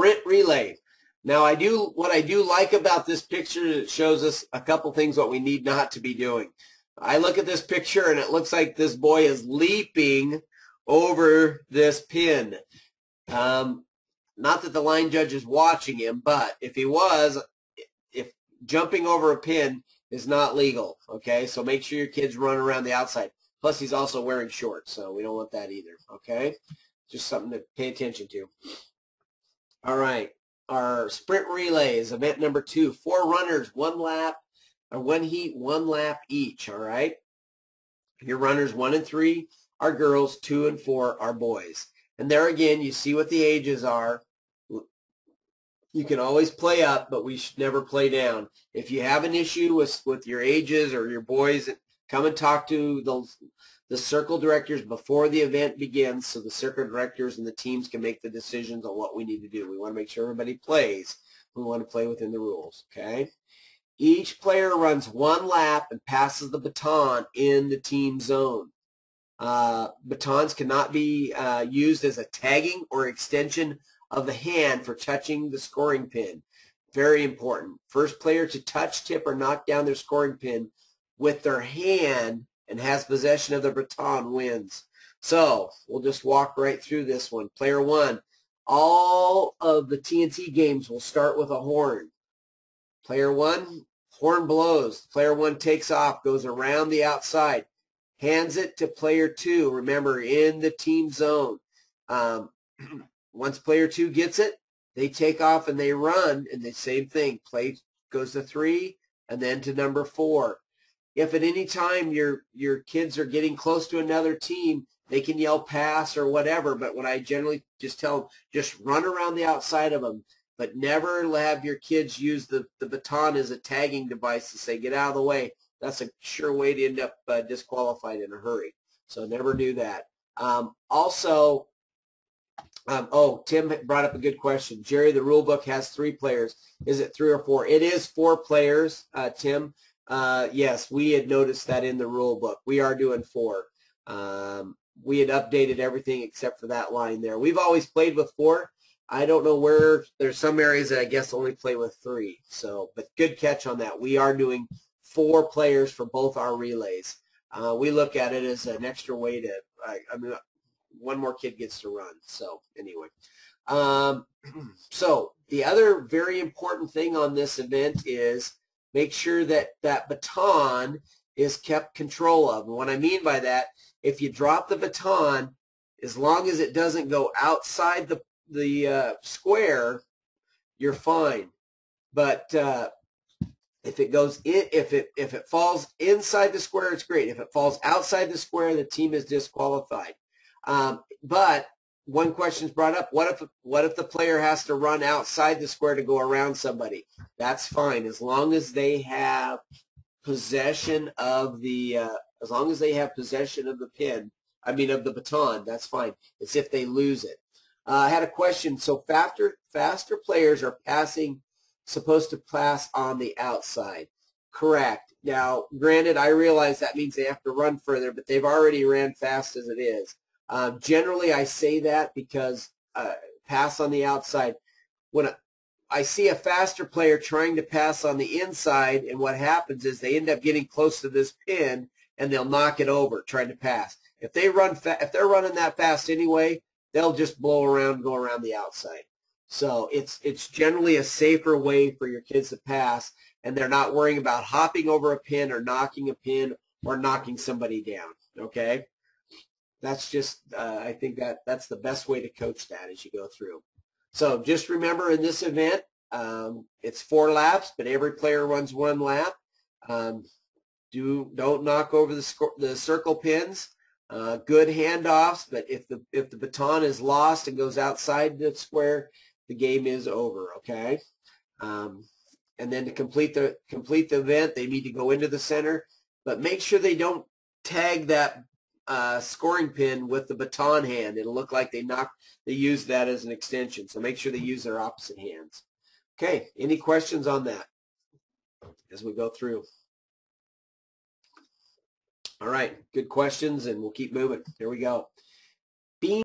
sprint relay. Now, what I do like about this picture is it shows us a couple things what we need not to be doing. I look at this picture and it looks like this boy is leaping over this pin. Not that the line judge is watching him, but if he was, if jumping over a pin is not legal, okay? So make sure your kids run around the outside. Plus, he's also wearing shorts, so we don't want that either, okay? Just something to pay attention to. All right, our sprint relay is event number 2. 4 runners, 1 lap, or 1 heat, 1 lap each, all right? Your runners 1 and 3 are girls, 2 and 4 are boys. And there again, you see what the ages are. You can always play up, but we should never play down. If you have an issue with your ages or your boys, come and talk to the circle directors before the event begins so the circle directors and the teams can make the decisions on what we need to do. We want to make sure everybody plays. We want to play within the rules, okay? Each player runs 1 lap and passes the baton in the team zone. Batons cannot be used as a tagging or extension of the hand for touching the scoring pin. Very important. First player to touch, tip, or knock down their scoring pin with their hand and has possession of the baton wins. So we'll just walk right through this one. Player 1, all of the TNT games will start with a horn. Player 1, horn blows. Player 1 takes off, goes around the outside, hands it to player 2. Remember, in the team zone. Once player 2 gets it, they take off and they run, and the same thing. Play goes to 3 and then to number 4. If at any time your kids are getting close to another team, they can yell pass or whatever, but what I generally just tell them, just run around the outside of them, but never have your kids use the baton as a tagging device to say, get out of the way. That's a sure way to end up disqualified in a hurry. So never do that. Tim brought up a good question. Jerry, the rule book has 3 players. Is it 3 or 4? It is 4 players, Tim. Yes, we had noticed that in the rule book. We are doing 4. We had updated everything except for that line there. We've always played with 4. I don't know where. There's some areas that I guess only play with 3. So, but good catch on that. We are doing 4 players for both our relays. We look at it as an extra way to, I mean, one more kid gets to run. So anyway, so the other very important thing on this event is make sure that that baton is kept control of. And what I mean by that, if you drop the baton, as long as it doesn't go outside the square, you're fine. But if it goes in, if it falls inside the square, it's great. If it falls outside the square, the team is disqualified. But one question's brought up: what if the player has to run outside the square to go around somebody? That's fine as long as they have possession of the pin. I mean of the baton. That's fine. It's if they lose it. I had a question. So faster players are supposed to pass on the outside. Correct. Now, granted, I realize that means they have to run further, but they've already ran fast as it is. Generally, I say that because pass on the outside. When I see a faster player trying to pass on the inside, and what happens is they end up getting close to this pin, and they'll knock it over trying to pass. If they're running that fast anyway, they'll just blow around and go around the outside. So it's generally a safer way for your kids to pass, and they're not worrying about hopping over a pin or knocking a pin or knocking somebody down. Okay, that's just I think that's the best way to coach that as you go through. So just remember, in this event, it's 4 laps, but every player runs 1 lap. Don't knock over the circle pins. Good handoffs, but if the baton is lost and goes outside the square, the game is over. Okay, and then to complete the event, they need to go into the center, but make sure they don't tag that scoring pin with the baton hand. It'll look like they use that as an extension. So make sure they use their opposite hands. Okay, any questions on that as we go through? All right, good questions, and we'll keep moving. Here we go.